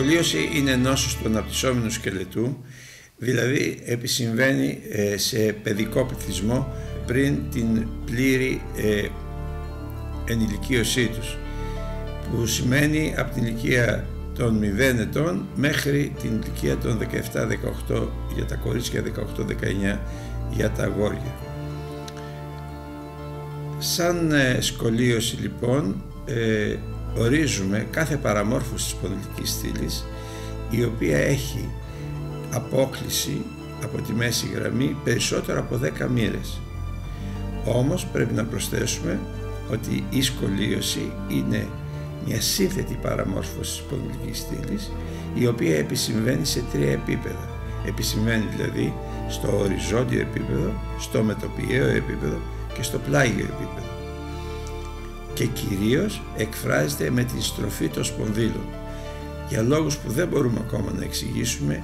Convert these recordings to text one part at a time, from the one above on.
σκολίωση είναι νόσος του αναπτυσσόμενου σκελετού, δηλαδή επισυμβαίνει σε παιδικό πληθυσμό πριν την πλήρη ενηλικίωσή τους, που σημαίνει από την ηλικία των 0 ετών μέχρι την ηλικία των 17-18 για τα κορίτσια, 18-19 για τα αγόρια. Σαν σκολίωση λοιπόν ορίζουμε κάθε παραμόρφωση της σπονδυλικής στήλης, η οποία έχει απόκλιση από τη μέση γραμμή περισσότερο από 10 μοίρες. Όμως πρέπει να προσθέσουμε ότι η σκολίωση είναι μια σύνθετη παραμόρφωση της σπονδυλικής στήλης, η οποία επισυμβαίνει σε 3 επίπεδα. Επισυμβαίνει δηλαδή στο οριζόντιο επίπεδο, στο μετωπιαίο επίπεδο και στο πλάγιο επίπεδο, και κυρίως εκφράζεται με την στροφή των σπονδύλων. Για λόγους που δεν μπορούμε ακόμα να εξηγήσουμε,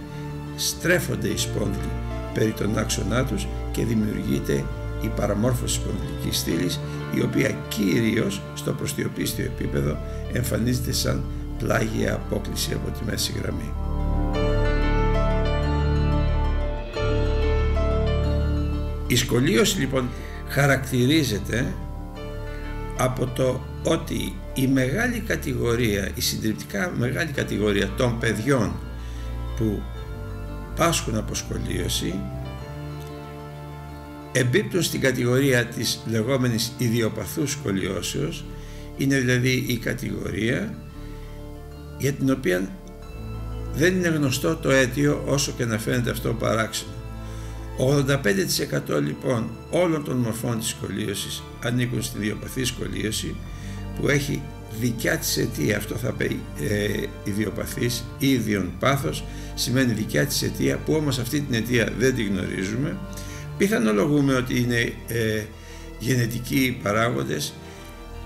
στρέφονται οι σπόνδυλοι περί τον άξονά τους και δημιουργείται η παραμόρφωση σπονδυλικής στήλης, η οποία κυρίως στο προστιοπίστιο επίπεδο εμφανίζεται σαν πλάγια απόκλιση από τη μέση γραμμή. Η σκολίωση λοιπόν χαρακτηρίζεται από το ότι η μεγάλη κατηγορία, η συντριπτικά μεγάλη κατηγορία των παιδιών που πάσχουν από σκολίωση εμπίπτουν στην κατηγορία της λεγόμενης ιδιοπαθούς σκολιώσεως. Είναι δηλαδή η κατηγορία για την οποία δεν είναι γνωστό το αίτιο, όσο και να φαίνεται αυτό παράξενο. 85% λοιπόν όλων των μορφών της σκολίωσης ανήκουν στην ιδιοπαθή σκολίωση, που έχει δικιά της αιτία. Αυτό θα πει ιδιοπαθής ή ιδιον πάθος, σημαίνει δικιά της αιτία, που όμως αυτή την αιτία δεν τη γνωρίζουμε. Πιθανολογούμε ότι είναι γενετικοί παράγοντες.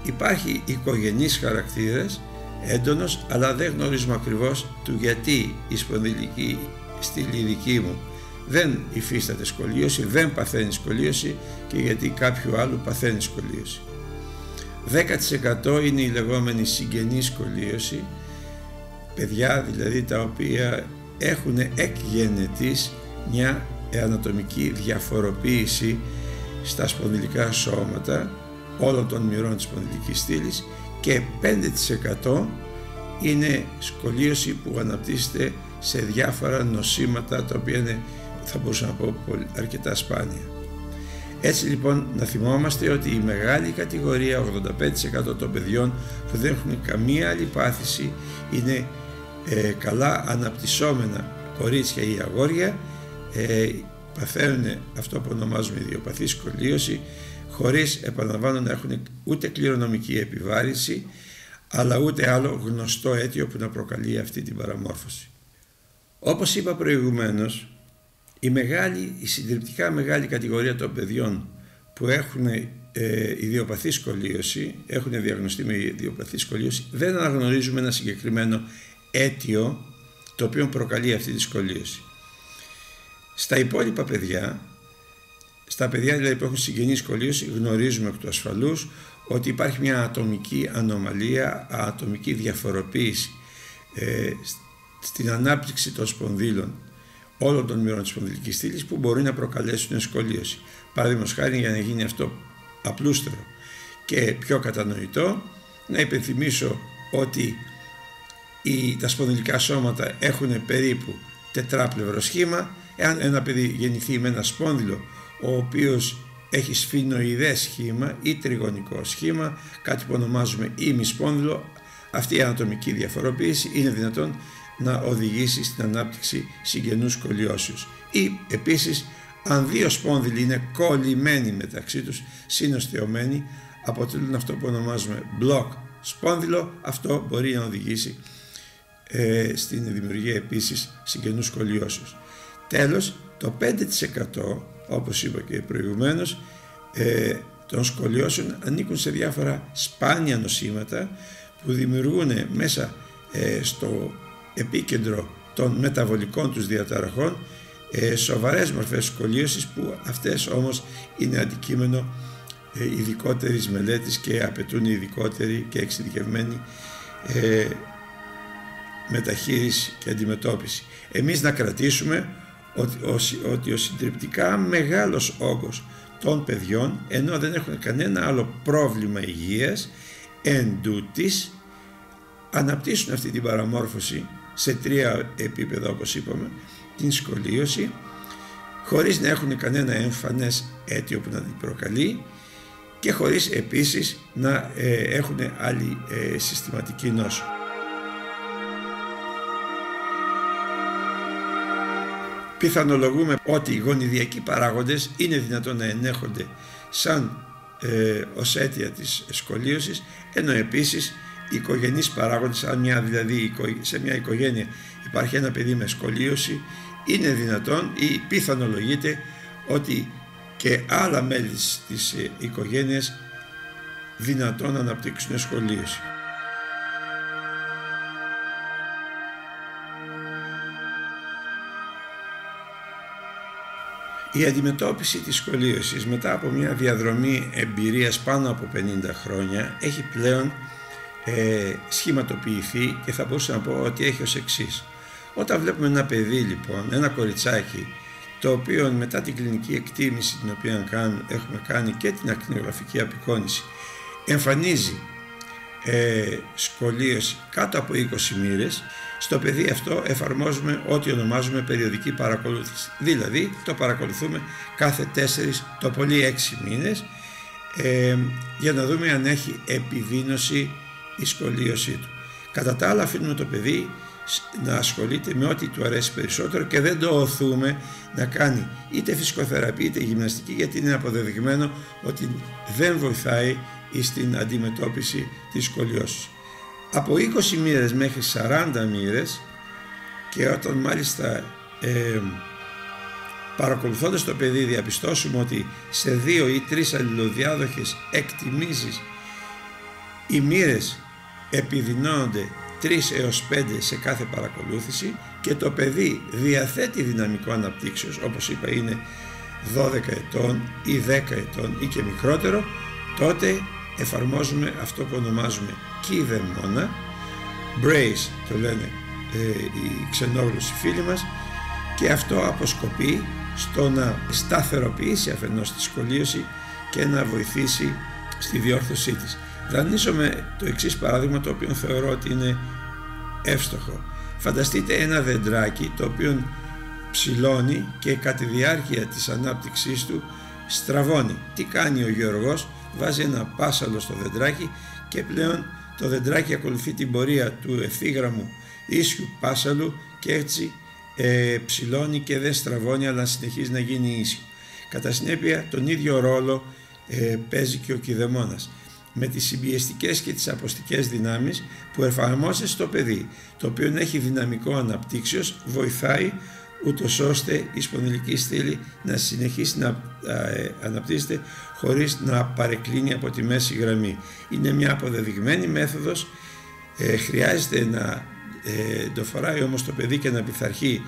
Υπάρχει οικογενής χαρακτήρας έντονος, αλλά δεν γνωρίζουμε ακριβώς του γιατί η σπονδυλική στήλη δική μου δεν υφίσταται σκολίωση, δεν παθαίνει σκολίωση, και γιατί κάποιου άλλου παθαίνει σκολίωση. 10% είναι η λεγόμενη συγγενή σκολίωση, παιδιά δηλαδή τα οποία έχουν εκ γενετής μια ανατομική διαφοροποίηση στα σπονδυλικά σώματα όλων των μοιρών της σπονδυλικής στήλης, και 5% είναι σκολίωση που αναπτύσσεται σε διάφορα νοσήματα, τα οποία είναι, θα μπορούσα να πω, αρκετά σπάνια. Έτσι λοιπόν να θυμόμαστε ότι η μεγάλη κατηγορία, 85% των παιδιών που δεν έχουν καμία άλλη πάθηση, είναι καλά αναπτυσσόμενα κορίτσια ή αγόρια, παθαίνουν αυτό που ονομάζουμε ιδιοπαθή σκολίωση, χωρίς, επαναλαμβάνω, να έχουν ούτε κληρονομική επιβάρυνση, αλλά ούτε άλλο γνωστό αίτιο που να προκαλεί αυτή την παραμόρφωση. Όπως είπα προηγουμένως, η συντριπτικά μεγάλη κατηγορία των παιδιών που έχουν ιδιοπαθή σκολίωση, έχουν διαγνωστεί με ιδιοπαθή σκολίωση, δεν αναγνωρίζουμε ένα συγκεκριμένο αίτιο το οποίο προκαλεί αυτή τη σκολίωση. Στα υπόλοιπα παιδιά, στα παιδιά δηλαδή που έχουν συγγενή σκολίωση, γνωρίζουμε εκ του ασφαλούς ότι υπάρχει μια ατομική ανομαλία, ατομική διαφοροποίηση στην ανάπτυξη των σπονδύλων όλων των μοιρών της σπονδυλικής στήλης, που μπορεί να προκαλέσουν σκολίωση. Παραδείγματος χάρη, για να γίνει αυτό απλούστερο και πιο κατανοητό, να υπενθυμίσω ότι τα σπονδυλικά σώματα έχουν περίπου τετράπλευρο σχήμα. Εάν ένα παιδί γεννηθεί με ένα σπόνδυλο ο οποίος έχει σφινοειδές σχήμα ή τριγωνικό σχήμα, κάτι που ονομάζουμε ημισπόνδυλο, αυτή η ανατομική διαφοροποίηση είναι δυνατόν να οδηγήσει στην ανάπτυξη συγγενούς σκολιώσεως. Ή επίσης, αν δύο σπόνδυλοι είναι κολλημένοι μεταξύ τους, συνοστεωμένοι, αποτελούν αυτό που ονομάζουμε μπλοκ σπόνδυλο. Αυτό μπορεί να οδηγήσει στην δημιουργία επίσης συγγενούς σκολιώσεως. Τέλος, το 5%, όπως είπα και προηγουμένως, των σκολιώσεων ανήκουν σε διάφορα σπάνια νοσήματα που δημιουργούν μέσα στο επίκεντρο των μεταβολικών τους διαταραχών σοβαρές μορφές σκολίωσης, που αυτές όμως είναι αντικείμενο ειδικότερης μελέτης και απαιτούν ειδικότερη και εξειδικευμένη μεταχείριση και αντιμετώπιση. Εμείς να κρατήσουμε ότι ο συντριπτικά μεγάλος όγκος των παιδιών, ενώ δεν έχουν κανένα άλλο πρόβλημα υγείας, εντούτοις αναπτύσσουν αυτή την παραμόρφωση σε 3 επίπεδα, όπως είπαμε, την σκολίωση, χωρίς να έχουν κανένα εμφανές αίτιο που να την προκαλεί και χωρίς επίσης να έχουν άλλη συστηματική νόσο. Πιθανολογούμε ότι οι γονιδιακοί παράγοντες είναι δυνατόν να ενέχονται σαν ως αίτια της σκολίωσης, ενώ επίσης οι οικογενείς παράγοντες, αν δηλαδή σε μια οικογένεια υπάρχει ένα παιδί με σκολίωση, είναι δυνατόν ή πιθανολογείται ότι και άλλα μέλη της οικογένειας δυνατόν να αναπτύξουν σκολίωση. Η αντιμετώπιση της σκολίωσης μετά από μια διαδρομή εμπειρίας πάνω από 50 χρόνια έχει πλέον σχηματοποιηθεί και θα μπορούσα να πω ότι έχει ως εξής. Όταν βλέπουμε ένα παιδί λοιπόν, ένα κοριτσάκι, το οποίο μετά την κλινική εκτίμηση την οποία έχουμε κάνει και την ακτινογραφική απεικόνηση εμφανίζει σκολίωση κάτω από 20 μοίρες, στο παιδί αυτό εφαρμόζουμε ό,τι ονομάζουμε περιοδική παρακολούθηση. Δηλαδή το παρακολουθούμε κάθε 4 το πολύ 6 μήνες για να δούμε αν έχει επιδείνωση η σκολίωσή του. Κατά τα άλλα αφήνουμε το παιδί να ασχολείται με ό,τι του αρέσει περισσότερο και δεν το οθούμε να κάνει είτε φυσικοθεραπεία είτε γυμναστική, γιατί είναι αποδεδειγμένο ότι δεν βοηθάει στην αντιμετώπιση της σκολιώσης. Από 20 μοίρες μέχρι 40 μοίρες, και όταν μάλιστα παρακολουθώντας το παιδί διαπιστώσουμε ότι σε 2 ή 3 αλληλοδιάδοχες εκτιμήσεις οι μοίρες επιδεινώνονται 3 έως 5 σε κάθε παρακολούθηση και το παιδί διαθέτει δυναμικό αναπτύξεως, όπως είπα είναι 12 ετών ή 10 ετών ή και μικρότερο, τότε εφαρμόζουμε αυτό που ονομάζουμε κηδεμόνα, brace το λένε οι ξενόγλωσσοι φίλοι μας, και αυτό αποσκοπεί στο να σταθεροποιήσει αφενός τη σκολίωση και να βοηθήσει στη διόρθωσή της. Δανείζομαι το εξής παράδειγμα, το οποίο θεωρώ ότι είναι εύστοχο. Φανταστείτε ένα δεντράκι το οποίο ψηλώνει και κατά τη διάρκεια της ανάπτυξής του στραβώνει. Τι κάνει ο γεωργός? Βάζει ένα πάσαλο στο δεντράκι και πλέον το δεντράκι ακολουθεί την πορεία του ευθύγραμμου ίσιου πάσαλου και έτσι ψηλώνει και δεν στραβώνει, αλλά συνεχίζει να γίνει ίσιο. Κατά συνέπεια τον ίδιο ρόλο παίζει και ο κηδεμόνας, με τις συμπιεστικές και τις αποστικές δυνάμεις που εφαρμόζεται στο παιδί, το οποίο έχει δυναμικό αναπτύξεως, βοηθάει ούτως ώστε η σπονδυλική στήλη να συνεχίσει να αναπτύσσεται χωρίς να παρεκκλίνει από τη μέση γραμμή. Είναι μια αποδεδειγμένη μέθοδος, χρειάζεται να το φοράει όμως το παιδί και να πειθαρχεί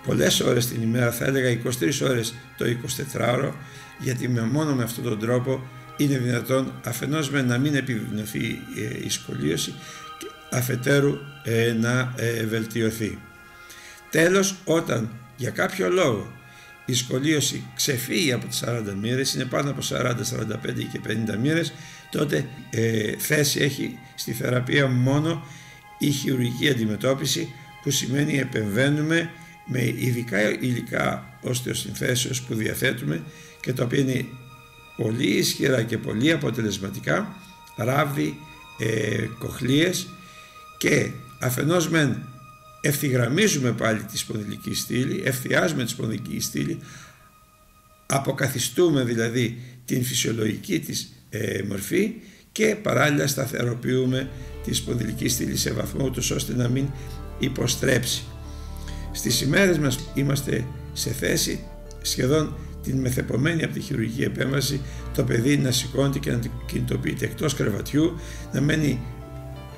πολλές ώρες την ημέρα, θα έλεγα 23 ώρες το 24ωρο, γιατί μόνο με αυτόν τον τρόπο είναι δυνατόν αφενός με να μην επιδεινωθεί η σκολίωση και αφετέρου να βελτιωθεί. Τέλος, όταν για κάποιο λόγο η σκολίωση ξεφύγει από τις 40 μοίρες, είναι πάνω από 40, 45 και 50 μοίρες, τότε θέση έχει στη θεραπεία μόνο η χειρουργική αντιμετώπιση, που σημαίνει επεμβαίνουμε με ειδικά υλικά οστεοσυνθέσεως που διαθέτουμε και τα οποία είναι πολύ ισχυρά και πολύ αποτελεσματικά, ράβδι, κοχλίες, και αφενός μεν ευθυγραμμίζουμε πάλι τη σπονδυλική στήλη, ευθιάζουμε τη σπονδυλική στήλη, αποκαθιστούμε δηλαδή την φυσιολογική της μορφή και παράλληλα σταθεροποιούμε τη σπονδυλική στήλη σε βαθμό ούτως ώστε να μην υποστρέψει. Στις ημέρες μας είμαστε σε θέση σχεδόν την μεθεπομένη από τη χειρουργική επέμβαση το παιδί να σηκώνεται και να κινητοποιείται εκτός κρεβατιού, να μένει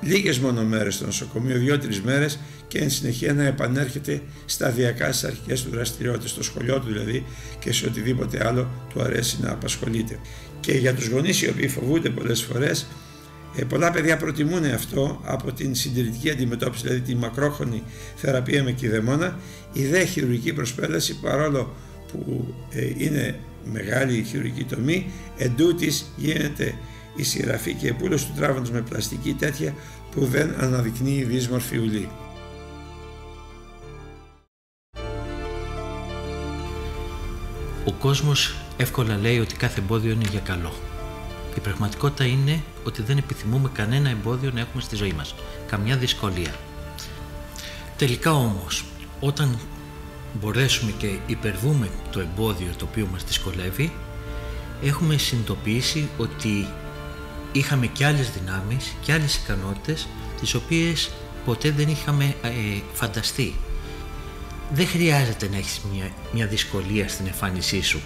λίγες μόνο μέρες στο νοσοκομείο, 2-3 μέρες, και εν συνεχεία να επανέρχεται σταδιακά στις αρχικές του δραστηριότητες, στο σχολείο του δηλαδή και σε οτιδήποτε άλλο του αρέσει να απασχολείται. Και για τους γονείς οι οποίοι φοβούνται πολλές φορές Πολλά παιδιά προτιμούν αυτό από την συντηρητική αντιμετώπιση, δηλαδή τη μακρόχρονη θεραπεία με κηδεμόνα. Η δε χειρουργική προσπέλαση, παρόλο που είναι μεγάλη η χειρουργική τομή, εντούτοις γίνεται η σειραφή και επούλωση του τράβοντος με πλαστική τέτοια που δεν αναδεικνύει δύσμορφη ουλή. Ο κόσμος εύκολα λέει ότι κάθε εμπόδιο είναι για καλό. Η πραγματικότητα είναι ότι δεν επιθυμούμε κανένα εμπόδιο να έχουμε στη ζωή μας, καμιά δυσκολία. Τελικά όμως, όταν μπορέσουμε και υπερβούμε το εμπόδιο το οποίο μας δυσκολεύει, έχουμε συνειδητοποιήσει ότι είχαμε και άλλες δυνάμεις και άλλες ικανότητες τις οποίες ποτέ δεν είχαμε φανταστεί. Δεν χρειάζεται να έχεις μια δυσκολία στην εμφάνισή σου,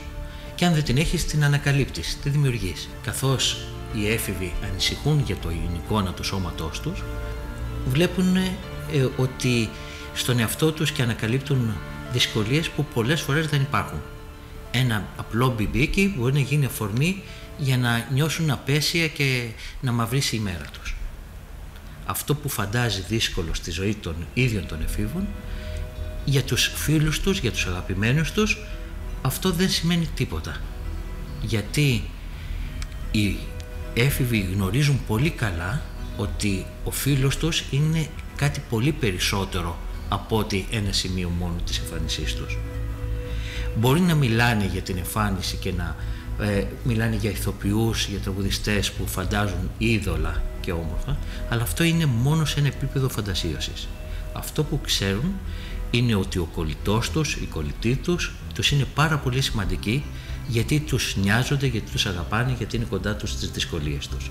και αν δεν την έχεις την ανακαλύπτεις, τη δημιουργείς. Καθώς οι έφηβοι ανησυχούν για το εικόνα του σώματός τους, βλέπουν ότι στον εαυτό τους και ανακαλύπτουν δυσκολίες που πολλές φορές δεν υπάρχουν. Ένα απλό μπιμπίκι μπορεί να γίνει αφορμή για να νιώσουν απέσια και να μαυρίσει η μέρα τους. Αυτό που φαντάζει δύσκολο στη ζωή των ίδιων των εφήβων, για τους φίλους τους, για τους αγαπημένους τους, αυτό δεν σημαίνει τίποτα. Γιατί οι έφηβοι γνωρίζουν πολύ καλά ότι ο φίλος τους είναι κάτι πολύ περισσότερο από ότι ένα σημείο μόνο της εμφάνισής τους. Μπορεί να μιλάνε για την εμφάνιση και να μιλάνε για ηθοποιούς, για τραγουδιστές που φαντάζουν είδωλα και όμορφα, αλλά αυτό είναι μόνο σε ένα επίπεδο φαντασίωσης. Αυτό που ξέρουν είναι ότι ο κολλητός τους, η κολλητή τους είναι πάρα πολύ σημαντική, γιατί τους νοιάζονται, γιατί τους αγαπάνε, γιατί είναι κοντά τους στις δυσκολίες τους.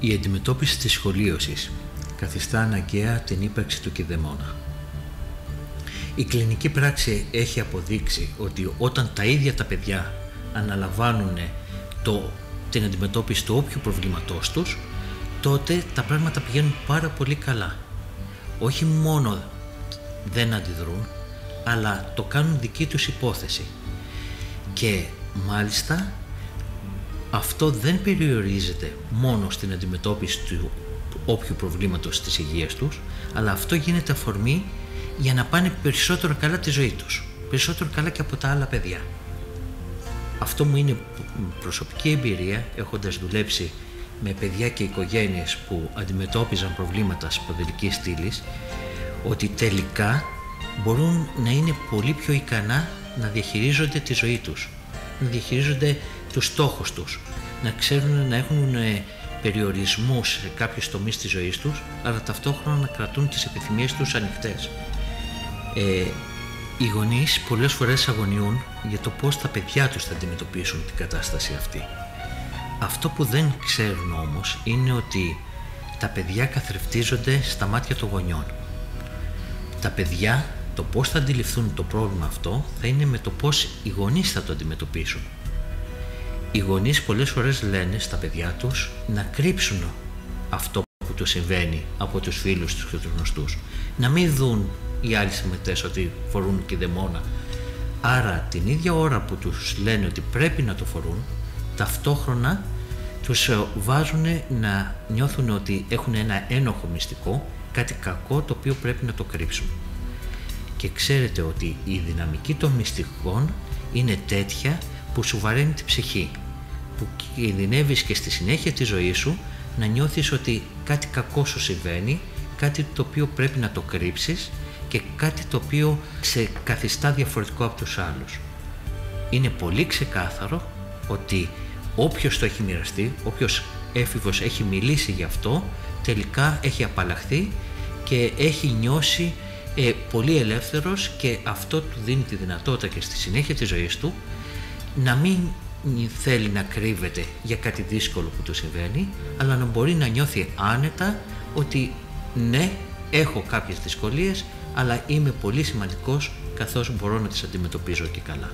Η αντιμετώπιση της σχολίωσης καθιστά αναγκαία την ύπαρξη του κηδεμόνα. Η κλινική πράξη έχει αποδείξει ότι όταν τα ίδια τα παιδιά αναλαμβάνουν την αντιμετώπιση του όποιου προβλήματός τους, τότε τα πράγματα πηγαίνουν πάρα πολύ καλά. Όχι μόνο δεν αντιδρούν, αλλά το κάνουν δική τους υπόθεση. Και μάλιστα αυτό δεν περιορίζεται μόνο στην αντιμετώπιση του όποιου προβλήματος της υγείας τους, αλλά αυτό γίνεται αφορμή για να πάνε περισσότερο καλά τη ζωή τους, περισσότερο καλά και από τα άλλα παιδιά. Αυτό μου είναι προσωπική εμπειρία, έχοντας δουλέψει με παιδιά και οικογένειες που αντιμετώπιζαν προβλήματα σπονδυλικής στήλης, ότι τελικά μπορούν να είναι πολύ πιο ικανά να διαχειρίζονται τη ζωή τους, να διαχειρίζονται τους στόχους τους, να ξέρουν να έχουν περιορισμούς σε κάποιους τομείς της ζωής τους, αλλά ταυτόχρονα να κρατούν τις επιθυμίες τους ανοιχτές. Οι γονείς πολλές φορές αγωνιούν για το πώς τα παιδιά τους θα αντιμετωπίσουν την κατάσταση αυτή. Αυτό που δεν ξέρουν όμως είναι ότι τα παιδιά καθρεφτίζονται στα μάτια των γονιών. Τα παιδιά, το πώς θα αντιληφθούν το πρόβλημα αυτό θα είναι με το πώς οι γονείς θα το αντιμετωπίσουν. Οι γονείς πολλές φορές λένε στα παιδιά τους να κρύψουν αυτό που τους συμβαίνει από τους φίλους τους και τους γνωστούς. Να μην δουν οι άλλοι συμμετές ότι φορούν κηδεμόνα. Άρα την ίδια ώρα που τους λένε ότι πρέπει να το φορούν, ταυτόχρονα τους βάζουν να νιώθουν ότι έχουν ένα ένοχο μυστικό, κάτι κακό το οποίο πρέπει να το κρύψουν. Και ξέρετε ότι η δυναμική των μυστικών είναι τέτοια που σου βαραίνει την ψυχή, που κινδυνεύεις και στη συνέχεια της ζωής σου να νιώθεις ότι κάτι κακό σου συμβαίνει, κάτι το οποίο πρέπει να το κρύψεις και κάτι το οποίο σε καθιστά διαφορετικό από τους άλλους. Είναι πολύ ξεκάθαρο ότι όποιος το έχει μοιραστεί, όποιος έφηβος έχει μιλήσει γι' αυτό, τελικά έχει απαλλαχθεί και έχει νιώσει πολύ ελεύθερος, και αυτό του δίνει τη δυνατότητα και στη συνέχεια της ζωής του να μην θέλει να κρύβεται για κάτι δύσκολο που του συμβαίνει, αλλά να μπορεί να νιώθει άνετα ότι ναι, έχω κάποιες δυσκολίες, αλλά είμαι πολύ σημαντικός καθώς μπορώ να τις αντιμετωπίζω και καλά.